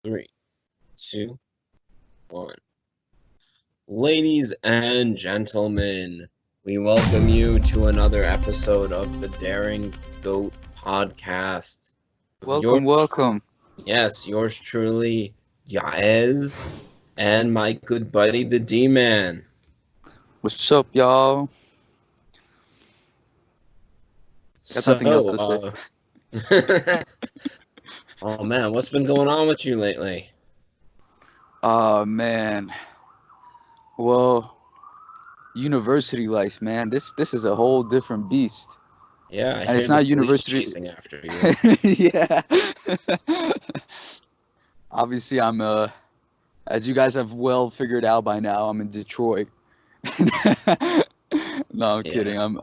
Three, two, one. Ladies and gentlemen, we welcome you to another episode of the Daring Goat podcast. Your, Welcome, welcome. yours truly, Yaez, and my good buddy, the D-Man. What's up, y'all? Got nothing else So, to say. oh man, what's been going on with you lately? Oh man. Well, university life, man. This is a whole different beast. Yeah, I And hear it's the not police university. chasing after you. Yeah. Obviously, as you guys have well figured out by now, I'm in Detroit. No, I'm Yeah, kidding.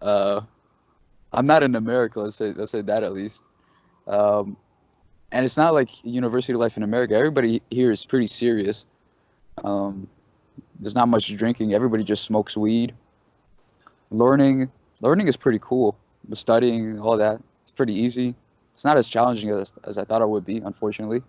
Uh I'm not in America, let's say that at least. Um and it's not like university life in America. Everybody here is pretty serious. Um There's not much drinking. Everybody just smokes weed. Learning, learning is pretty cool. But studying, all that, it's pretty easy. It's not as challenging as I thought it would be, unfortunately.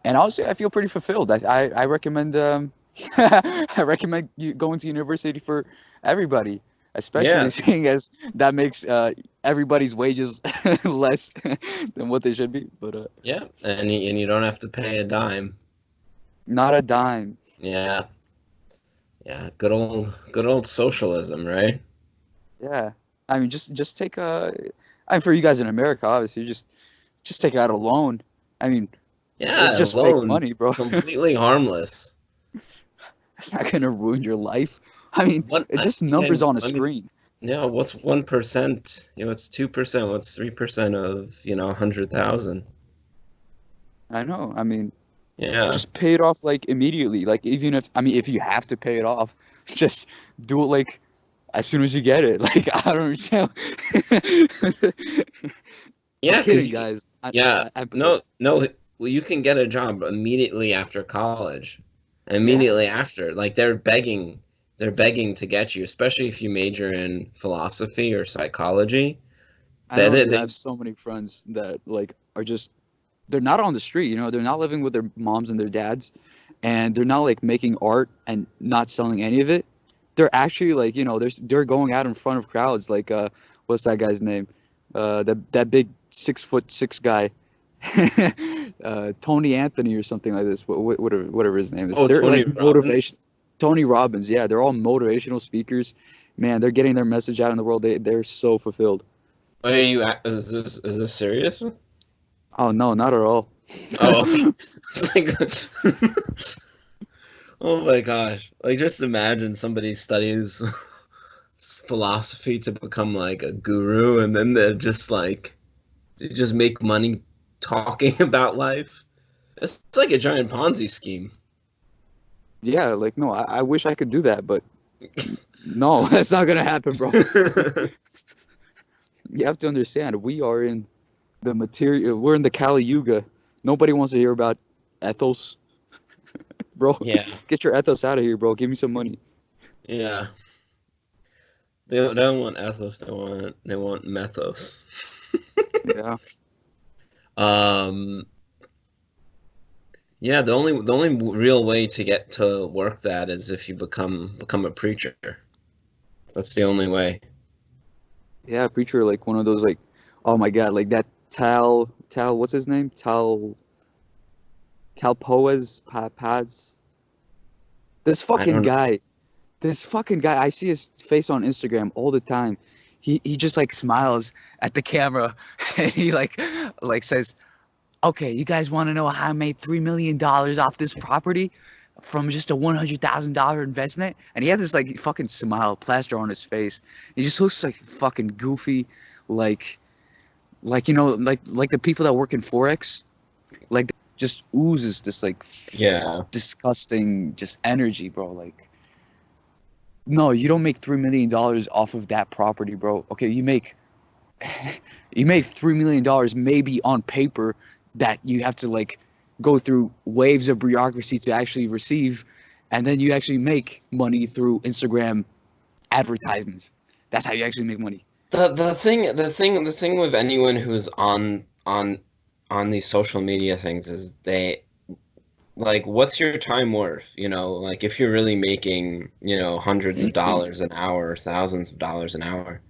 And honestly, I feel pretty fulfilled. I recommend I recommend you going to university for everybody, especially yeah, seeing as that makes everybody's wages less than what they should be. But yeah, and you don't have to pay a dime. not a dime. Yeah, yeah, good old socialism, right? Yeah. I mean, just take a. I mean, for you guys in America, obviously, just take out a loan. I mean, it's Yeah, just fake loans, money, bro. completely harmless. It's not gonna ruin your life. I mean, What it's just you numbers can, on a I mean, screen. what's 1%? What's 2%? What's 3% of 100,000? I know. I mean, Yeah, just pay it off like immediately. Like even if I mean, if you have to pay it off, just do it like as soon as you get it. Like I don't understand. I'm yeah, because kidding, you can, guys. yeah, I no, no, well, you can get a job immediately after college, yeah. immediately after. Like they're begging to get you, especially if you major in philosophy or psychology. I They, know, they, dude. I they have so many friends that like are just they're not on the street, they're not living with their moms and their dads, and they're not like making art and not selling any of it. They're actually like, they're going out in front of crowds like what's that guy's name? That big 6'6" guy. Tony Anthony or something like this. Whatever his name is. oh, They're Tony like Robbins. motivation. Tony Robbins, yeah, they're all motivational speakers. Man, they're getting their message out in the world. They're so fulfilled. Are is this serious? Oh no, not at all. Oh, okay. It's like, oh my gosh. Like just imagine somebody studies philosophy to become like a guru and then they're just like they just make money talking about life. It's like a giant Ponzi scheme. Yeah, like no, I wish I could do that, but no, that's not gonna happen, bro. You have to understand, we are in the material, we're in the Kali Yuga. Nobody wants to hear about ethos, bro. Yeah, Get your ethos out of here, bro. Give me some money. yeah. They don't want ethos, they want methos. Yeah. Um yeah, the only real way to get to work that is if you become a preacher. That's the only way. Yeah, preacher, like one of those like, oh my God, like that Tal, what's his name? Tal Poes, Pads. This I fucking don't know. guy. This fucking guy, I see his face on Instagram all the time. He just like smiles at the camera and he like says, "Okay, you guys want to know how I made $3 million off this property from just a $100,000 investment?" And he had this like fucking smile plaster on his face. He just looks like fucking goofy, like like the people that work in Forex, like just oozes this like Yeah. disgusting just energy, bro. Like no, you don't make $3 million off of that property, bro. Okay, you make $3 million maybe on paper that you have to like go through waves of bureaucracy to actually receive, and then you actually make money through Instagram advertisements. That's how you actually make money. The thing with anyone who's on on these social media things is they like, what's your time worth? Like if you're really making, hundreds of dollars an hour, thousands of dollars an hour,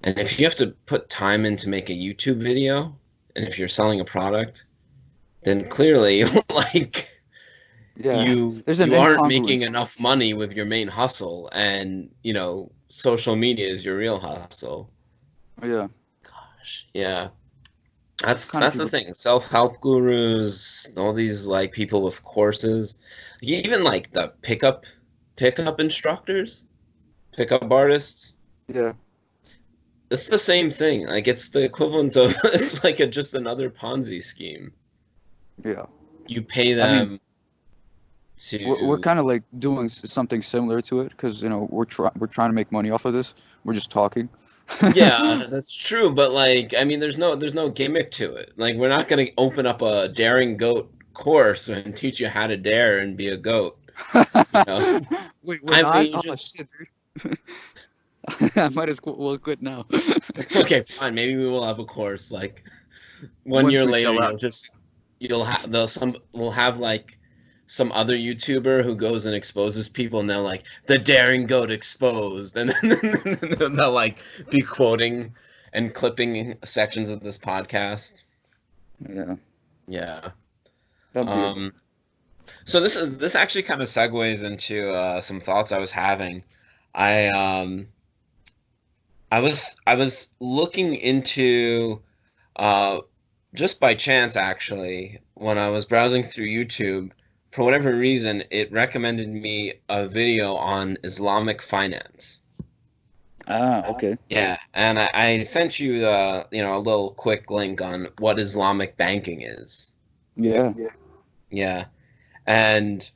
and if you have to put time in to make a YouTube video, and if you're selling a product, then clearly like Yeah, you there's an you aren't making incongruence. enough money with your main hustle, and social media is your real hustle. Yeah, Gosh, yeah. what That's kind of that's the people? thing. Self-help gurus, all these like people with courses, even like the pickup instructors, pickup artists. Yeah, It's the same thing. Like it's the equivalent of it's like just another Ponzi scheme. yeah. You pay I mean, them we're to kind of like doing something similar to it because we're trying to make money off of this. We're just talking. Yeah, that's true, but like I mean there's no gimmick to it. Like we're not gonna open up a daring goat course and teach you how to dare and be a goat, you know. Wait, we're I not? mean Oh just shit, dude. I might as well quit now. okay, fine, maybe we will have a course like one Once year we later sell out. you'll have they'll some we'll have like some other YouTuber who goes and exposes people and they're like the daring goat exposed and then they'll like be quoting and clipping sections of this podcast. Yeah, Yeah. that'd be a Um so this actually kind of segues into some thoughts I was having. I I was looking into uh just by chance actually when I was browsing through YouTube, for whatever reason it recommended me a video on Islamic finance. okay. Yeah, and I sent you a little quick link on what Islamic banking is. Yeah, Yeah. And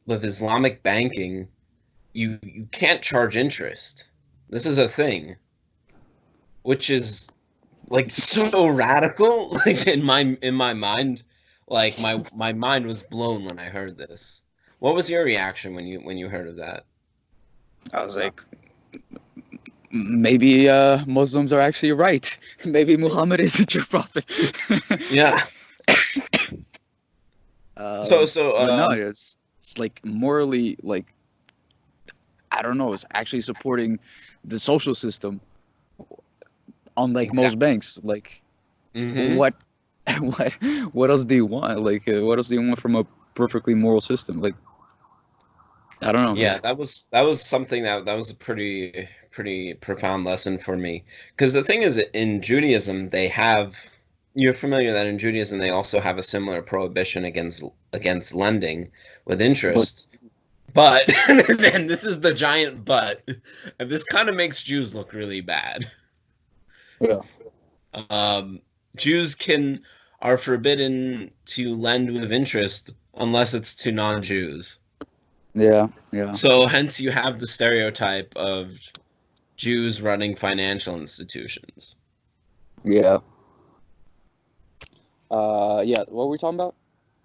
with Islamic banking, you can't charge interest. This is a thing, which is like so radical. Like in my mind, like my mind was blown when I heard this. What was your reaction when you heard of that? I was like, maybe Muslims are actually right. Maybe Muhammad is the true prophet. Yeah. So But no, it's like morally like I don't know. It's actually supporting the social system, unlike most exactly. banks. Like Hmm. what, what, what else do you want? Like what else do you want from a perfectly moral system? Like I don't know. Yeah, that was something that was a pretty profound lesson for me. Because the thing is, in Judaism, you're familiar that in Judaism they also have a similar prohibition against lending with But interest. But then this is the giant but, and this kind of makes Jews look really bad. yeah, Um, Jews are forbidden to lend with interest unless it's to non-Jews. yeah, yeah, So hence you have the stereotype of Jews running financial institutions. yeah. Yeah. What were we talking about?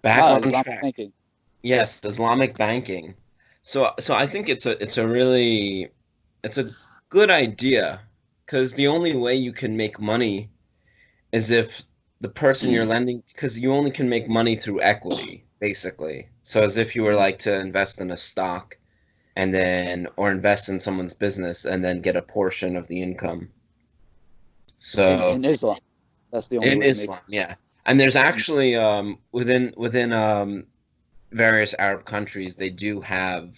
Back Ah, on Islamic track. banking. Yes, Islamic banking. So I think it's a good idea because the only way you can make money is if the person you're lending, because you only can make money through equity, basically. So as if you were Mhm. like to invest in a stock and then or invest in someone's business and then get a portion of the income. So In Islam, that's the only in way to make. Islam, yeah. And there's actually within various Arab countries they do have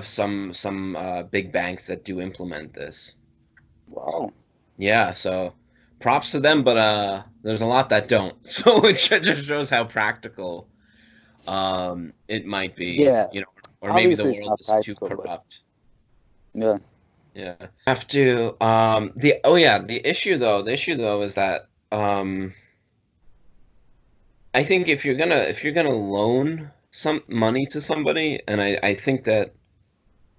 some big banks that do implement this. Wow. Yeah, so props to them, but there's a lot that don't. So it just shows how practical it might be, Yeah. or maybe the Obviously, it's world not is too practical, but corrupt. yeah. Yeah. Have to the oh yeah, the issue though is that I think if you're gonna loan some money to somebody, and I think that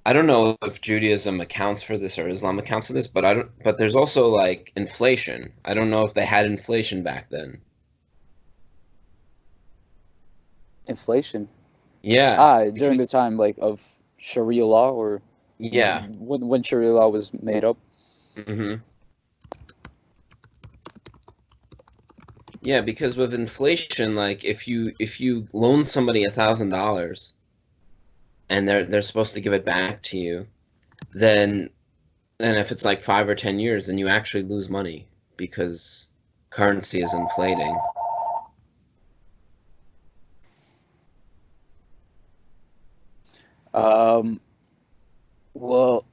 I don't know if Judaism accounts for this or Islam accounts for this, but there's also like inflation. I don't know if they had inflation back then. Inflation. Yeah, Ah, during the because time like of Sharia law or yeah. when Sharia law was made up. Hmm. Yeah, because with inflation, like if you loan somebody $1,000 and they're supposed to give it back to you, then and if it's like 5 or 10 years, then you actually lose money because currency is inflating. Um, well,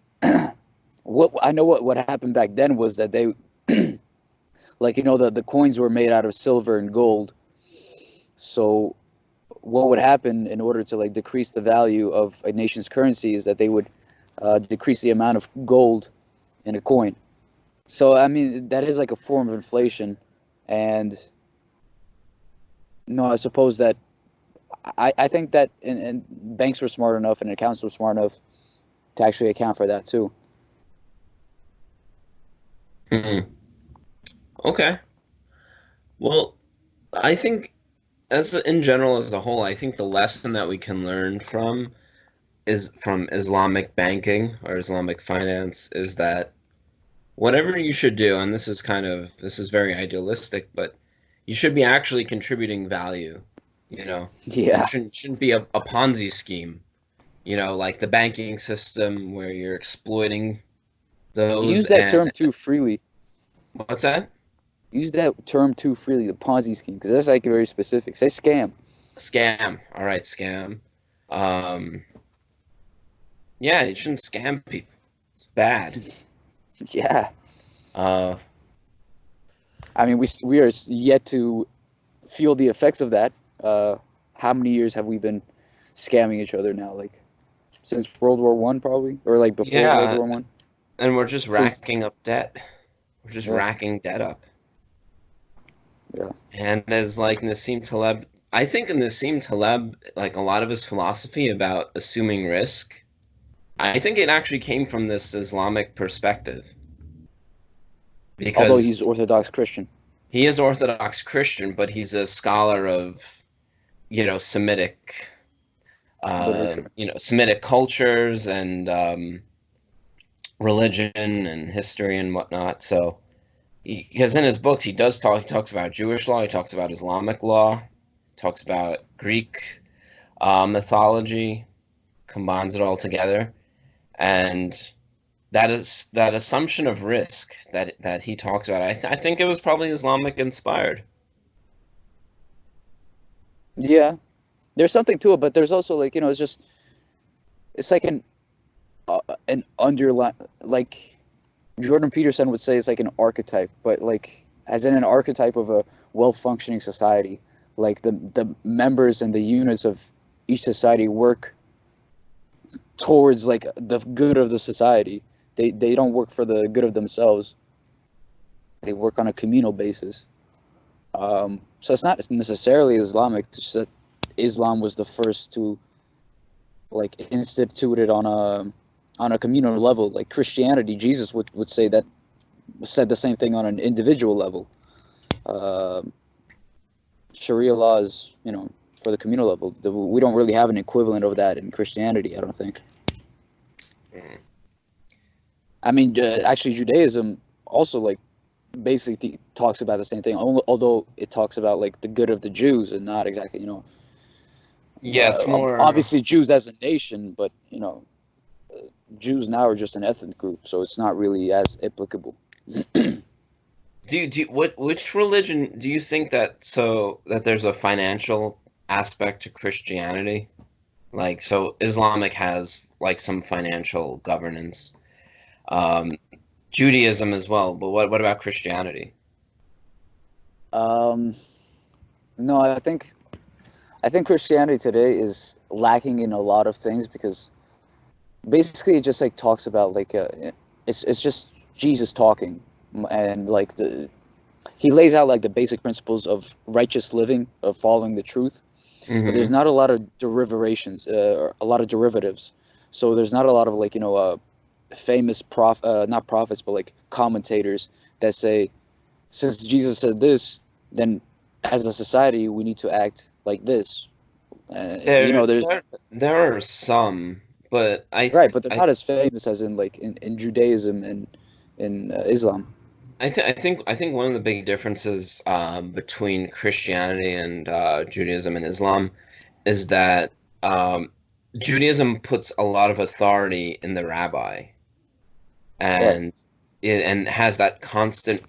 what I know what happened back then was that they like the coins were made out of silver and gold. So what would happen in order to like decrease the value of a nation's currency is that they would decrease the amount of gold in a coin. So I mean that is like a form of inflation, and no, I suppose that I think that and banks were smart enough and accounts were smart enough to actually account for that too. Hmm. Okay. Well, I think as in general as a whole, I think the lesson that we can learn from Islamic banking or Islamic finance is that whatever you should do, and this is very idealistic, but you should be actually contributing value. You know, you Yeah, shouldn't be a Ponzi scheme. You know, like the banking system where you're exploiting you those use that and term too freely. what's that? Use that term too freely, the Ponzi scheme, because that's like very specific. Say scam. Scam. All right, scam. Um, yeah, you shouldn't scam people. It's bad. Yeah, Uh, I mean we are yet to feel the effects of that. How many years have we been scamming each other now? Like since World War One, probably, or like before World yeah, War One. and we're just Since racking up debt. We're just yeah, racking debt up. yeah, And as like Nassim Taleb, I think in Nassim Taleb, like a lot of his philosophy about assuming risk, I think it actually came from this Islamic perspective although he's because Orthodox Christian. he is Orthodox Christian, but he's a scholar of, Semitic, Literature. Semitic cultures and religion and history and whatnot. So, because in his books he talks about Jewish law, he talks about Islamic law, talks about Greek mythology, combines it all together, and that is that assumption of risk that he talks about. I think it was probably Islamic inspired. Yeah, there's something to it, but there's also like it's like an underline like Jordan Peterson would say it's like an archetype, but like as in an archetype of a well-functioning society. Like the members and the units of each society work towards like the good of the society. They don't work for the good of themselves. They work on a communal basis. So it's not necessarily Islamic. It's just that Islam was the first to like institute it on a communal level. Like Christianity, Jesus would say that said the same thing on an individual level. Um Sharia law is, for the communal level. We don't really have an equivalent of that in Christianity, I don't think. Mm. I mean, actually, Judaism also like basically talks about the same thing, although it talks about like the good of the Jews and not exactly, Yeah, it's more. obviously Jews as a nation, but Jews now are just an ethnic group, so it's not really as applicable. Which religion do you think that there's a financial aspect to Christianity? Like, so Islamic has like some financial governance, um, Judaism as well, but what about Christianity? Um, no, I think Christianity today is lacking in a lot of things because basically it just like talks about like it's just Jesus talking and like the he lays out like the basic principles of righteous living, of following the truth, but there's Hmm. not a lot of derivations, or a lot of derivatives. So there's not a lot of like famous not prophets but like commentators that say since Jesus said this, then as a society we need to act like this. There, There's there, there are some, but right, but they're not as famous as in like in Judaism and in Islam. I think one of the big differences between Christianity and Judaism and Islam is that um, Judaism puts a lot of authority in the rabbi, Right. and it has that constant.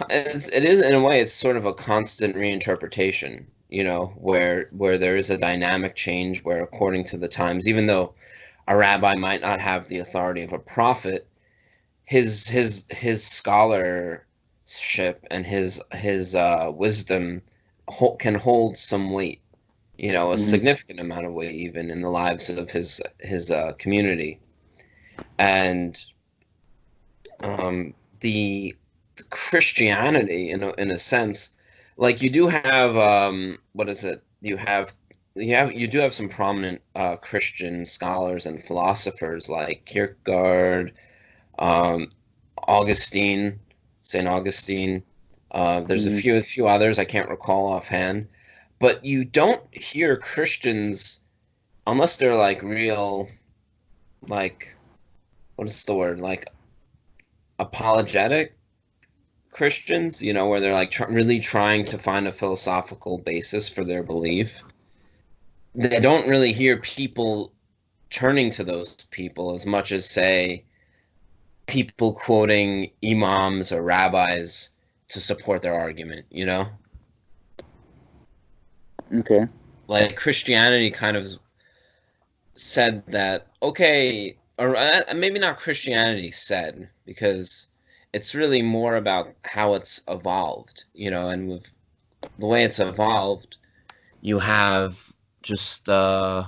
It is in a way it's sort of a constant reinterpretation, where there is a dynamic change where according to the times, even though a rabbi might not have the authority of a prophet, his scholarship and his wisdom can hold some weight, a Hmm. significant amount of weight even in the lives of his community. And the Christianity, in a sense, like you do have what is it? You do have some prominent Christian scholars and philosophers like Kierkegaard, um, Augustine, Saint Augustine. There's a Hmm. few others I can't recall offhand, but you don't hear Christians unless they're like real, like what is the word, like apologetic Christians, where they're like really trying to find a philosophical basis for their belief. They don't really hear people turning to those people as much as, say, people quoting imams or rabbis to support their argument. Okay. Like Christianity kind of said that, okay, or maybe not Christianity said, because it's really more about how it's evolved, and with the way it's evolved, you have just I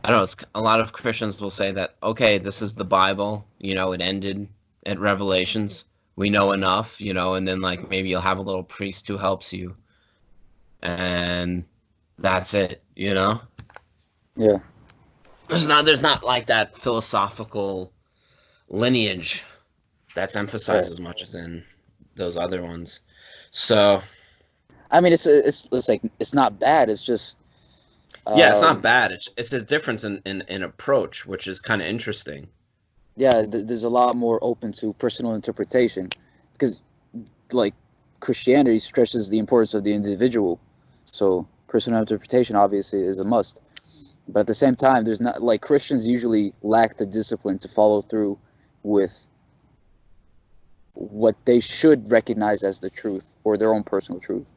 don't know. A lot of Christians will say that, okay, this is the Bible. It ended at Revelations. We know enough, and then like maybe you'll have a little priest who helps you, and that's it. Yeah. There's not like that philosophical lineage that's emphasized Right. as much as in those other ones. So I mean, it's like it's not bad. It's just yeah, it's not um, bad. It's a difference in approach, which is kind of interesting. yeah. There's a lot more open to personal interpretation because like Christianity stresses the importance of the individual. So personal interpretation obviously is a must. But at the same time, there's not like Christians usually lack the discipline to follow through with what they should recognize as the truth or their own personal truth.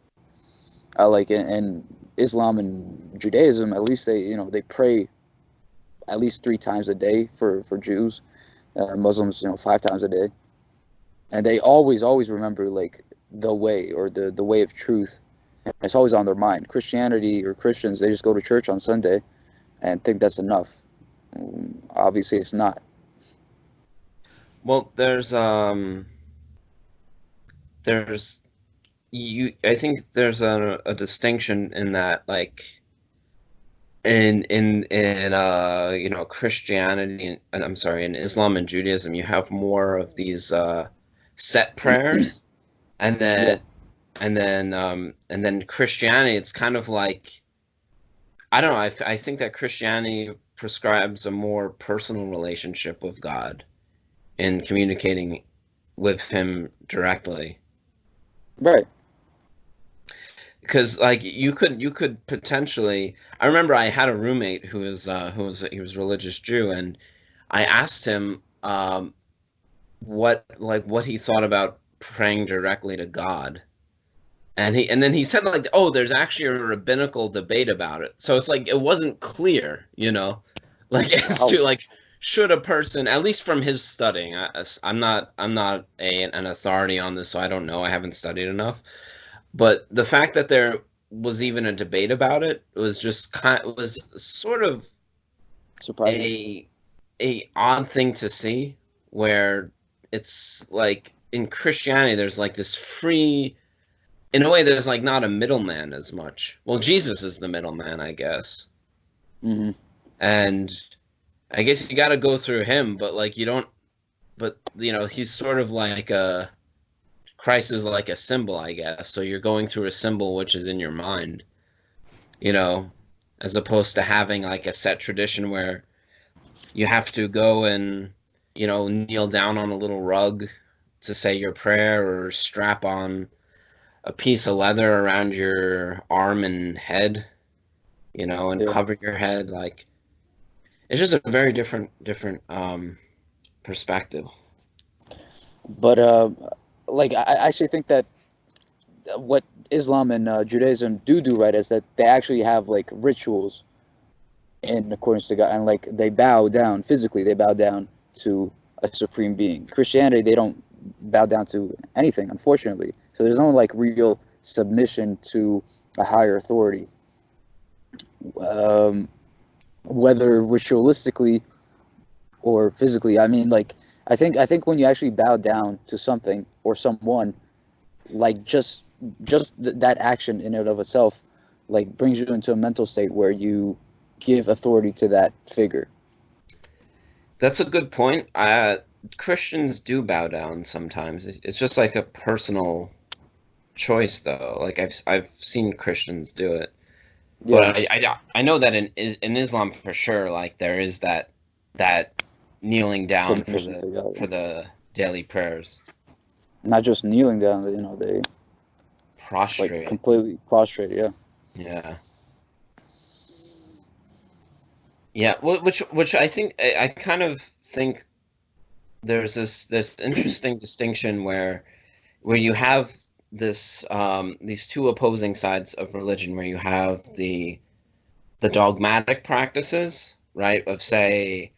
Like in Islam and Judaism, at least they pray at least 3 times a day for Jews. Muslims 5 times a day, and they always remember like the way or the way of truth. It's always on their mind. Christianity or Christians, they just go to church on Sunday and think that's enough. Obviously, it's not. Well, there's I think there's a distinction in that, like in Christianity, and I'm sorry, in Islam and Judaism, you have more of these set prayers, and Yeah. then Christianity, it's kind of like, I don't know, I think that Christianity prescribes a more personal relationship with God in communicating with him directly. Right. Because like you could potentially, I remember I had a roommate he was a religious Jew, and I asked him what he thought about praying directly to God, and then he said, like, oh, there's actually a rabbinical debate about it. So it's like it wasn't clear, like as to Wow. like, should a person, at least from his studying, I'm not an authority on this, so I don't know, I haven't studied enough. But the fact that there was even a debate about it was sort of Surprising. a a odd thing to see, where it's like in Christianity there's like this free, in a way there's like not a middleman as much. Well, Jesus is the middleman, I guess. Hmm. And I guess you got to go through him, but like you don't, but he's sort of like a, Christ is like a symbol, I guess. So you're going through a symbol which is in your mind, you know, as opposed to having like a set tradition where you have to go and kneel down on a little rug to say your prayer, or strap on a piece of leather around your arm and head, and Yeah. cover your head. Like, it's just a very different perspective. But like I actually think that what Islam and Judaism do right is that they actually have like rituals in accordance to God, and like they bow down physically, they bow down to a supreme being. Christianity, they don't bow down to anything, unfortunately. So there's no like real submission to a higher authority, um, whether ritualistically or physically. I mean, like I think when you actually bow down to something or someone, like that action in and of itself, like brings you into a mental state where you give authority to that figure. That's a good point. Christians do bow down sometimes. It's just like a personal choice, though. Like, I've seen Christians do it, Yeah, but I know that in Islam for sure, like, there is that kneeling down for submission the to God. for the daily prayers, Not just kneeling down, they like prostrate. completely prostrate. Yeah. Yeah, yeah. Which I think I kind of think there's this interesting distinction where you have these two opposing sides of religion, where you have the dogmatic practices, right, of saying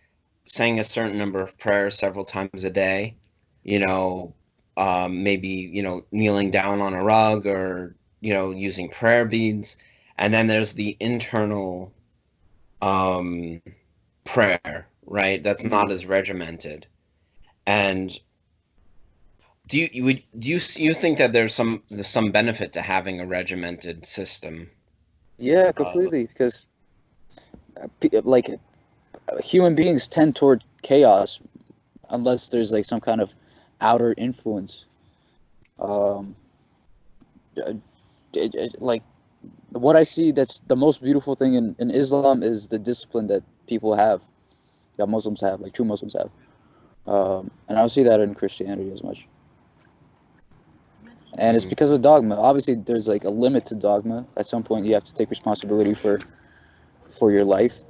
a certain number of prayers several times a day, you know, maybe, kneeling down on a rug, or, using prayer beads. And then there's the internal um, prayer, right? That's Mhm. not as regimented. And do you think that there's some benefit to having a regimented system Yeah, of completely. Because like human beings tend toward chaos unless there's like some kind of outer influence. Um, uh, like what I see that's the most beautiful thing in Islam is the discipline that people have, that Muslims have, like true Muslims have. And I don't see that in Christianity as much. And it's Mhm. because of dogma. Obviously, there's like a limit to dogma. At some point, you have to take responsibility for your life.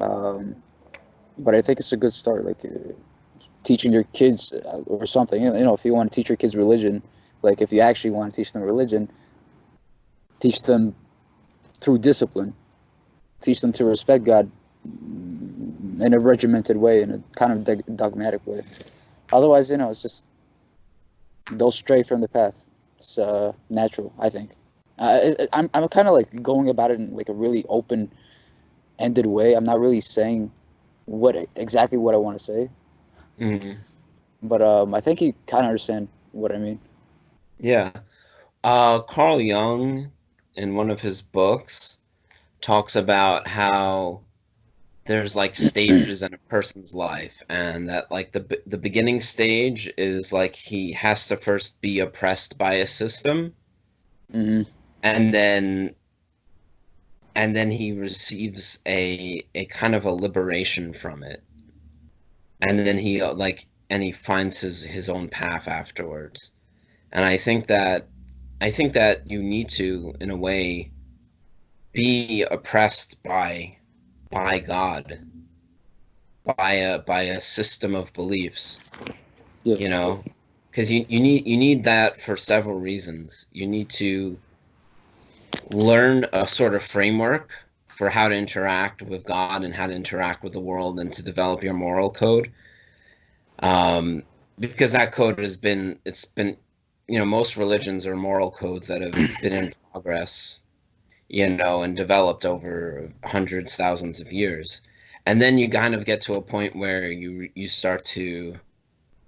Um, but I think it's a good start, like teaching your kids or something. If you want to teach your kids religion, like if you actually want to teach them religion, teach them through discipline. Teach them to respect God in a regimented way, in a kind of dogmatic way. Otherwise, it's just they'll stray from the path. It's natural, I think. I'm kind of like going about it in like a really open-ended way. I'm not really saying exactly what I want to say, Mhm. but I think you kind of understand what I mean. Yeah. Carl Jung, in one of his books, talks about how there's like stages in a person's life, and that, like, the beginning stage is like he has to first be oppressed by a system, Hmm. and then he receives a kind of a liberation from it, and then he finds his own path afterwards. And I think that you need to, in a way, be oppressed by God, by a system of beliefs, Yeah, you know, because you need that for several reasons. You need to learn a sort of framework for how to interact with God and how to interact with the world, and to develop your moral code. Um, because that code it's been, most religions are moral codes that have been in progress, and developed over hundreds, thousands of years. And then you kind of get to a point where you start to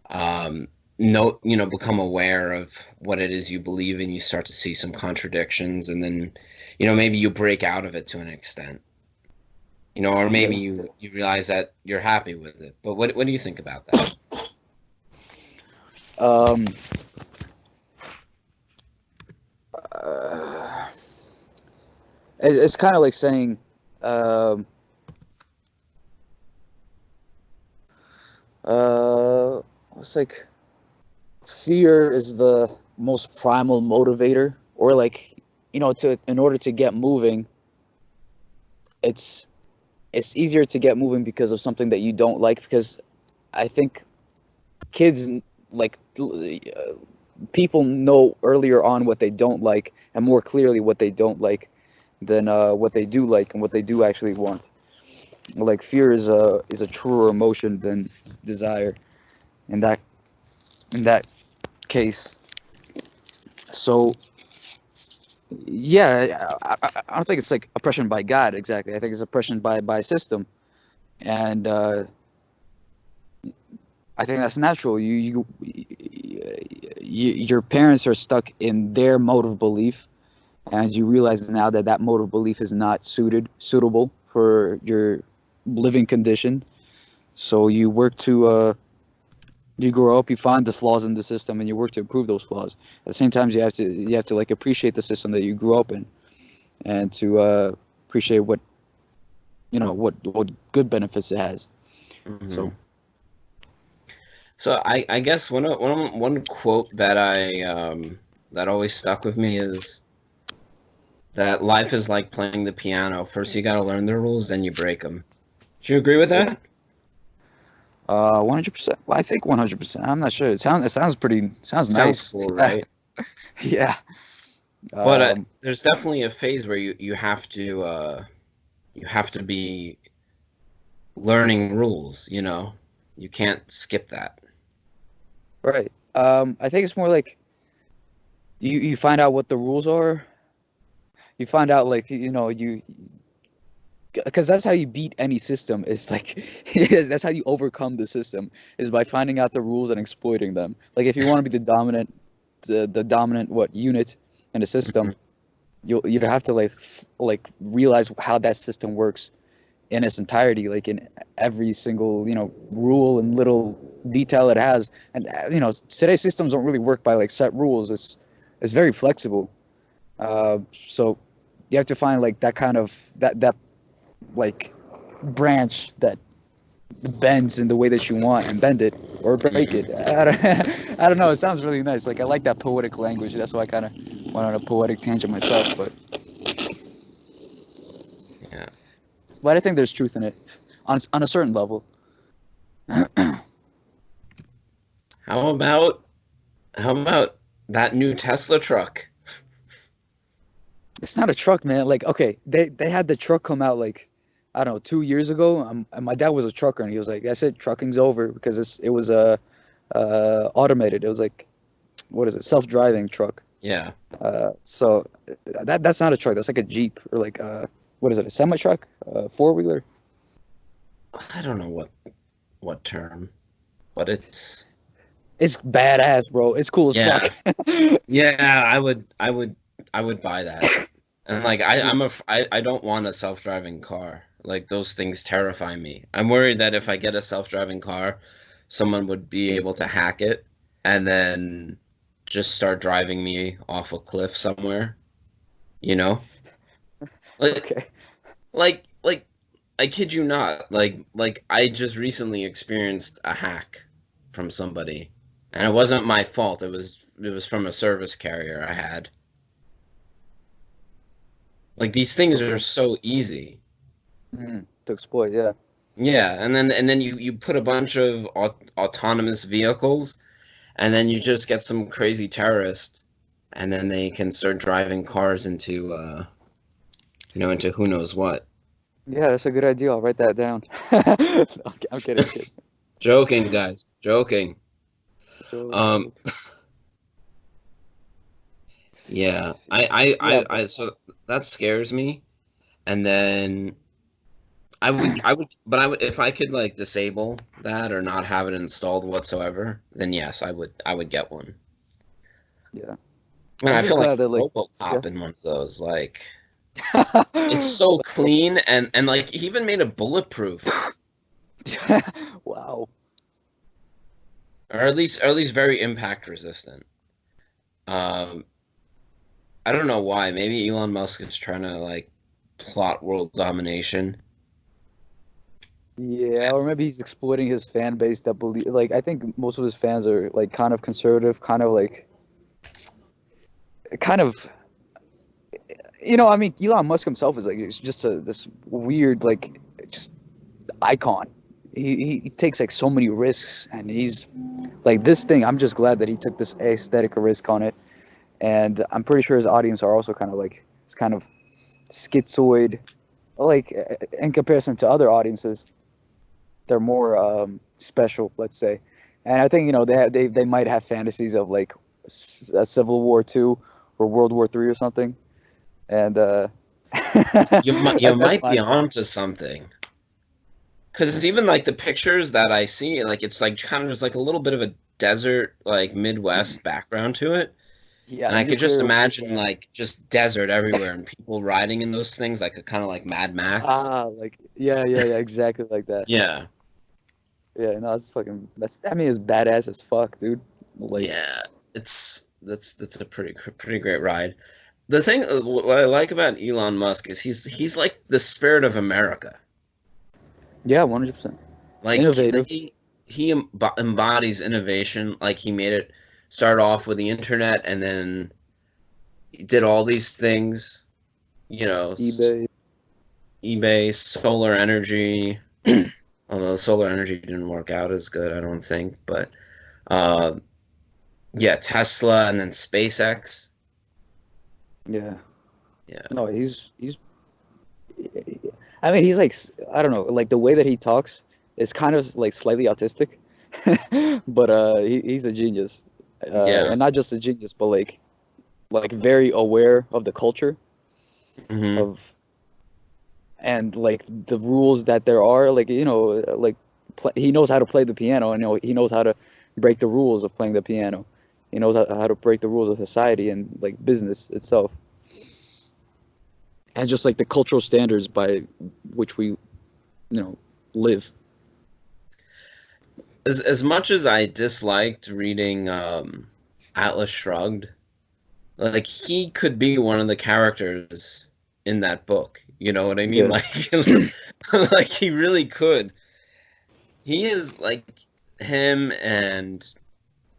um, become aware of what it is you believe, and you start to see some contradictions, and then, maybe you break out of it to an extent, or maybe yeah. you realize that you're happy with it. But what do you think about that? Um, uh, it's kind of like saying, um, it's like fear is the most primal motivator, or like, to in order to get moving, it's easier to get moving because of something that you don't like. Because I think kids, like, people know earlier on what they don't like, and more clearly what they don't like than what they do like and what they do actually want. Like, fear is a truer emotion than desire in that case. So yeah, I don't think it's like oppression by God exactly. I think it's oppression by system, and I think that's natural. Your parents are stuck in their mode of belief, and you realize now that that mode of belief is not suitable for your living condition. So you grow up, you find the flaws in the system, and you work to improve those flaws. At the same time, you have to like appreciate the system that you grew up in, and to appreciate what good benefits it has. Hmm. So So I guess one quote that that always stuck with me is that life is like playing the piano. First you got to learn the rules, then you break them. Do you agree with yeah, that? 100%. Well, I think 100%. I'm not sure. Sounds Sounds nice. cool, Yeah, right? yeah. But Um, there's definitely a phase where you have to be learning rules, you know? You can't skip that. right. I think it's more like you find out what the rules are. You find out, like, you because that's how you beat any system. Is like that's how you overcome the system, is by finding out the rules and exploiting them. Like, if you want to be the dominant what unit in a Mhm. system, you'd have to like realize how that system works in its entirety, like in every single rule and little detail it has. And today's systems don't really work by like set rules. It's very flexible. So you have to find like that kind of that like branch that bends in the way that you want, and bend it or break Mhm. it. I don't know. It sounds really nice. Like, I like that poetic language. That's why I kind of went on a poetic tangent myself. Yeah. But I think there's truth in it on a certain level. How about how about that new Tesla truck? It's not a truck, man. Like, okay, they had the truck come out like, I don't know, 2 years ago. And my dad was a trucker, and he was like, "I said trucking's over because it was automated. It was like, what is it, self-driving truck." Yeah. So that's not a truck. That's like a Jeep, or like what is it, a semi truck, four wheeler. I don't know what term, but It's badass, bro. It's cool as fuck. yeah. Yeah, I would buy that. And like I don't want a self-driving car. Like those things terrify me. I'm worried that if I get a self-driving car, someone would be able to hack it and then just start driving me off a cliff somewhere, you know? Like Okay. like I kid you not. Like I just recently experienced a hack from somebody. And it wasn't my fault. It was from a service carrier I had. Like these things are Okay. so easy. To exploit, yeah. Yeah, and then you put a bunch of autonomous vehicles, and then you just get some crazy terrorist, and then they can start driving cars into into who knows what. Yeah, that's a good idea. I'll write that down. I'm kidding. I'm kidding. Joking, guys, joking. So, Um, yeah, yeah, but so that scares me, and then but if I could like disable that or not have it installed whatsoever, then yes, I would get one. yeah, Man, I'm I just feel like glad that, like, yeah. RoboCop in one of those. Like, it's so clean and like he even made it bulletproof, Wow. or at least very impact resistant. Um, I don't know why. Maybe Elon Musk is trying to like plot world domination. Yeah, or maybe he's exploiting his fan base that believe like I think most of his fans are like kind of conservative, kind of I mean Elon Musk himself is like it's just this weird like just icon. He takes like so many risks and he's like this thing. I'm just glad that he took this aesthetic risk on it, and I'm pretty sure his audience are also kind of like it's kind of schizoid, like in comparison to other audiences, they're more special, let's say. And I think they might have fantasies of like a Civil War II or World War III or something, and You that's might my be thought. onto something. Because it's even like the pictures that I see, like it's like kind of just like a little bit of a desert, like Midwest background to it. Yeah, And I could just nuclear imagine wasteland. like just desert everywhere and people riding in those things like a kind of like Mad Max. Like yeah, exactly like that. Yeah. Yeah, no, I mean, it's badass as fuck, dude. Like, Yeah. That's a pretty great ride. The thing what I like about Elon Musk is he's like the spirit of America. yeah, 100%. Like Innovative. he embodies innovation. Like he made it start off with the internet and then he did all these things, you know, eBay. eBay, solar energy, although solar energy didn't work out as good, I don't think, but uh, yeah, Tesla and then SpaceX. Yeah. Yeah. No, he's. I mean, he's like I don't know, like the way that he talks is kind of like slightly autistic, but he's a genius, Yeah. and not just a genius, but like very aware of the culture Hmm. of and like the rules that there are, like like he knows how to play the piano, and he knows how to break the rules of playing the piano. He knows how to break the rules of society and like business itself, and just like the cultural standards by which we live. As much as I disliked reading Atlas Shrugged, like he could be one of the characters in that book. You know what I mean? Yeah. Like like he really could. He is like him and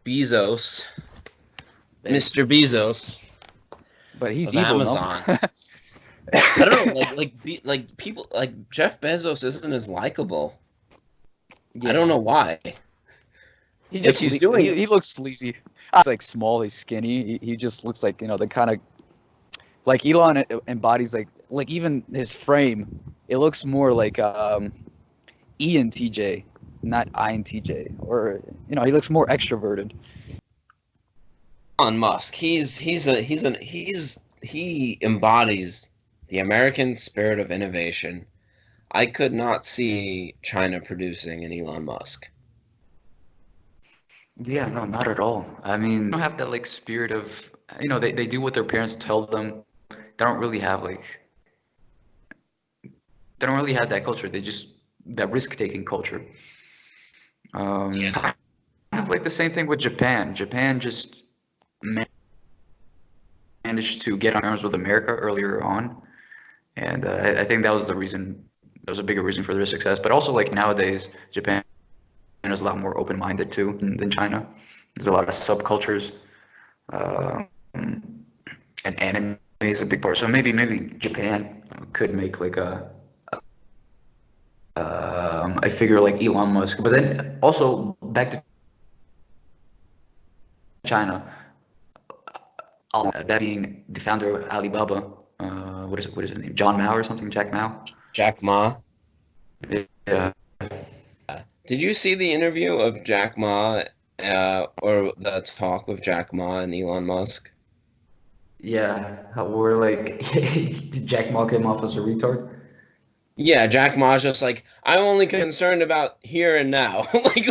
Bezos, Man. Mr. Bezos But he's of evil, no? Amazon. I don't know, like people like Jeff Bezos isn't as likable. I don't Yeah. know why. He Like just he's doing he looks sleazy. He's like small, he's skinny. He just looks like, the kind of like Elon embodies like even his frame. It looks more like ENTJ, not INTJ, or he looks more extroverted. Elon Musk. He embodies the American spirit of innovation. I could not see China producing an Elon Musk. Yeah, no, not at all. I mean, they don't have that like spirit of, they do what their parents tell them. They don't really have like, they don't really have that culture. They just, that risk-taking culture. Yeah. Kind of like the same thing with Japan. Japan just managed to get on terms with America earlier on, and I think that was the reason. That was a bigger reason for their success. But also, like nowadays, Japan is a lot more open-minded too than China. There's a lot of subcultures, uh, and anime is a big part. So maybe Japan could make like a figure like Elon Musk. But then also back to China, that being the founder of Alibaba. What is his name? John Mao or something? Jack Mao. Jack Ma. Yeah. Did you see the interview of Jack Ma, or the talk with Jack Ma and Elon Musk? Yeah, we're like Jack Ma came off as a retard. Yeah, Jack Ma's just like, I'm only concerned about here and now. Like,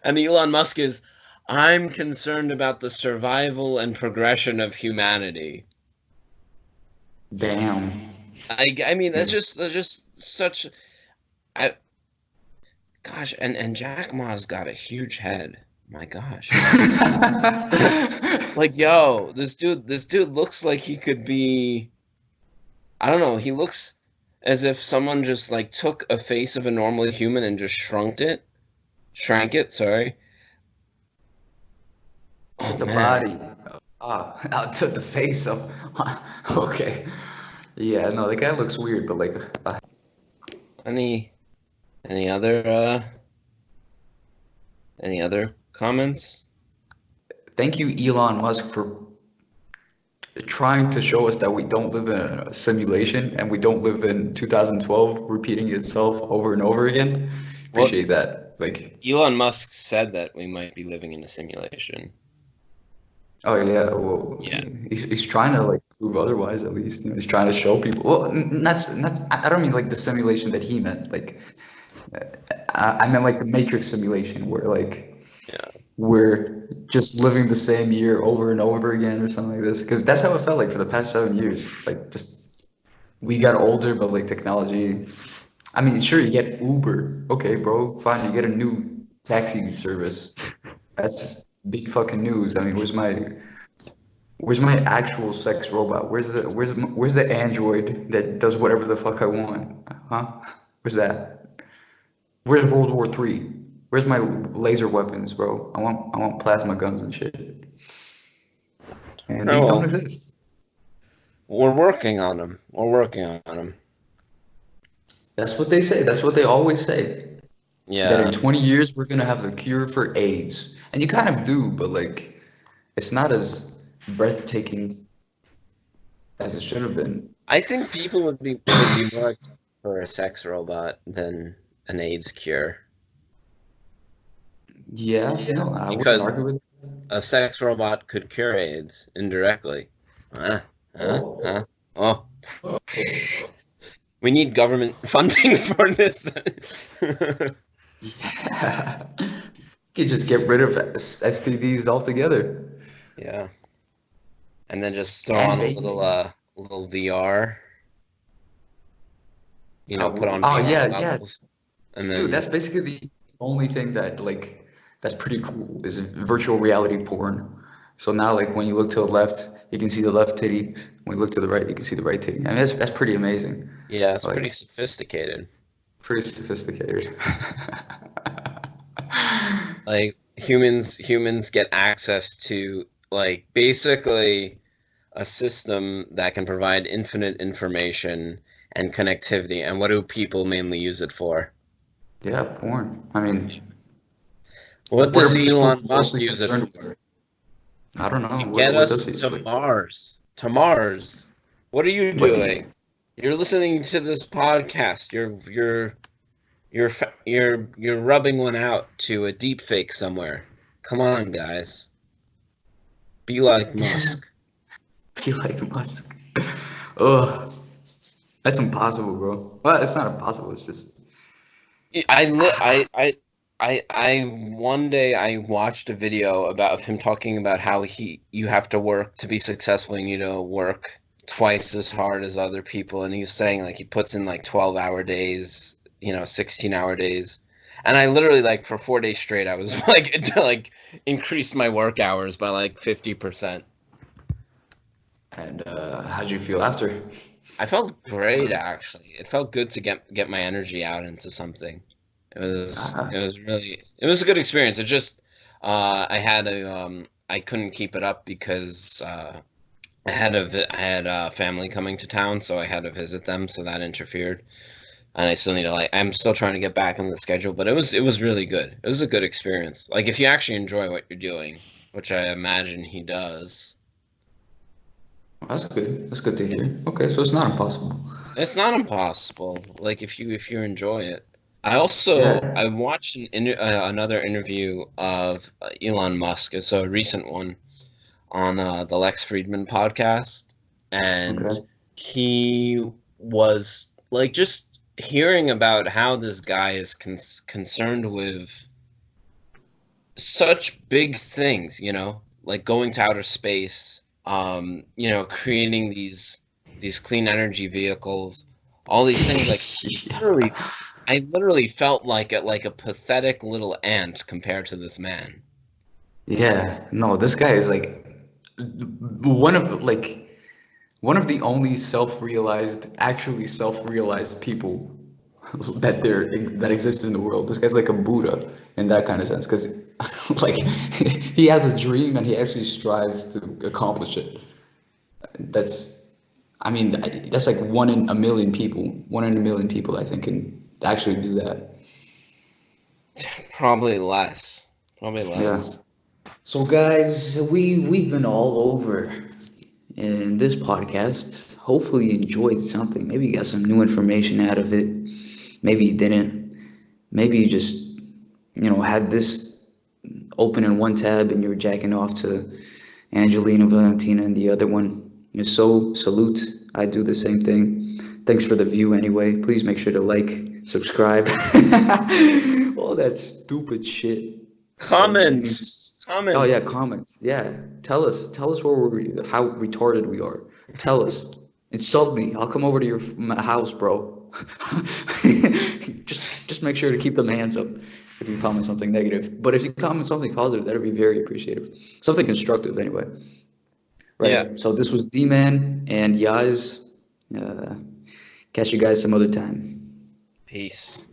and Elon Musk is, I'm concerned about the survival and progression of humanity. Damn. I mean, that's just such, I, gosh, and Jack Ma's got a huge head. My gosh. Like, yo, this dude looks like he could be, I don't know, he looks. as if someone just like took a face of a normal human and just shrank it, sorry. Oh Took the man. body. I took the face off. Okay. Yeah, no, the guy looks weird, but like, Any any other any other comments? thank you, Elon Musk, for trying to show us that we don't live in a simulation and we don't live in 2012 repeating itself over and over again. Well, Appreciate that. Like, Elon Musk said that we might be living in a simulation. oh yeah, well, Yeah. he's trying to like prove otherwise at least. You know, he's trying to show people. Well, that's I don't mean like the simulation that he meant. Like, I meant like the Matrix simulation where like Yeah. we're just living the same year over and over again or something like this. Because that's how it felt like for the past 7 years. Like just we got older, but like technology. I mean, sure, you get Uber. Okay, bro, fine. You get a new taxi service. That's big fucking news. I mean, where's my actual sex robot? Where's the android that does whatever the fuck I want? Huh? Where's that? Where's World War III? Where's my laser weapons, bro? I want plasma guns and shit. And Oh these don't well, exist. we're working on them. We're working on them. That's what they say. That's what they always say. That in Yeah. 20 years we're gonna have the cure for AIDS. And you kind of do, but like it's not as breathtaking as it should have been. I think people would be more excited for a sex robot than an AIDS cure Yeah, no, I wouldn't because argue with a sex robot could cure AIDS indirectly. Huh? Huh? that. Huh? Oh, we need government funding for this. Yeah. You could just get rid of STDs altogether. Yeah, and then just throw And on babies. a little VR. Put on Oh VR yeah, yeah. goggles, and Dude, then that's basically the only thing that like that's pretty cool is virtual reality porn. So now like when you look to the left, you can see the left titty. When you look to the right, you can see the right titty. I mean that's pretty amazing. yeah, it's pretty Like sophisticated. pretty sophisticated. Like humans get access to like basically a system that can provide infinite information and connectivity. And what do people mainly use it for? Yeah, porn. I mean, What what does are people Elon Musk mostly use it concerned for? with? I don't know. To What get what does us he to like? Mars. To Mars. What are you What do you, doing? You're listening to this podcast. You're rubbing one out to a deep fake somewhere. Come on, guys. Be like Musk. do you like Musk? Ugh, that's impossible, bro. Well, it's not impossible. It's just I li I one day I watched a video about him talking about how you have to work to be successful and work twice as hard as other people, and he's saying like he puts in like 12-hour days, 16-hour days. And I literally like for 4 days straight I was like to like increase my work hours by like 50%. and how'd you feel after? I felt great actually. It felt good to get my energy out into something. Ah, It was a good experience. It just I couldn't keep it up because I had family coming to town, so I had to visit them, so that interfered. And I still need to like I'm still trying to get back on the schedule, but it was really good. It was a good experience. Like if you actually enjoy what you're doing, which I imagine he does. that's good. That's good to hear. Okay, so it's not impossible. It's not impossible. Like if you enjoy it. I Yeah. watched another interview of Elon Musk. It's a recent one on the Lex Friedman podcast, and Okay. he was like just hearing about how this guy is concerned with such big things, like going to outer space, creating these clean energy vehicles, all these things. Like literally, I literally felt like a pathetic little ant compared to this man. Yeah. No, this guy is like one of like one of the only self-realized, actually self-realized people that exist in the world. This guy's like a Buddha in that kind of sense, because like he has a dream and he actually strives to accomplish it. That's, I mean, that's like one in a million people. One in a million people, I think, can actually do that. Probably less. Probably Yeah. less. So guys, we've been all over in this podcast. Hopefully you enjoyed something. Maybe you got some new information out of it. Maybe you didn't. Maybe you just, had this open in one tab and you were jacking off to Angelina, Valentina, and the other one. So salute. I do the same thing. Thanks for the view anyway. Please make sure to like, subscribe. All that stupid shit. Comment. Oh Comment. yeah, comments. Yeah, tell us how retarded we are. Tell us, insult me. I'll come over to your house, bro. Just make sure to keep them hands up if you comment something negative. But if you comment something positive, that'd be very appreciative. Something constructive, anyway. Yeah. Right. So this was D-Man and Yaz. Uh, catch you guys some other time. Peace.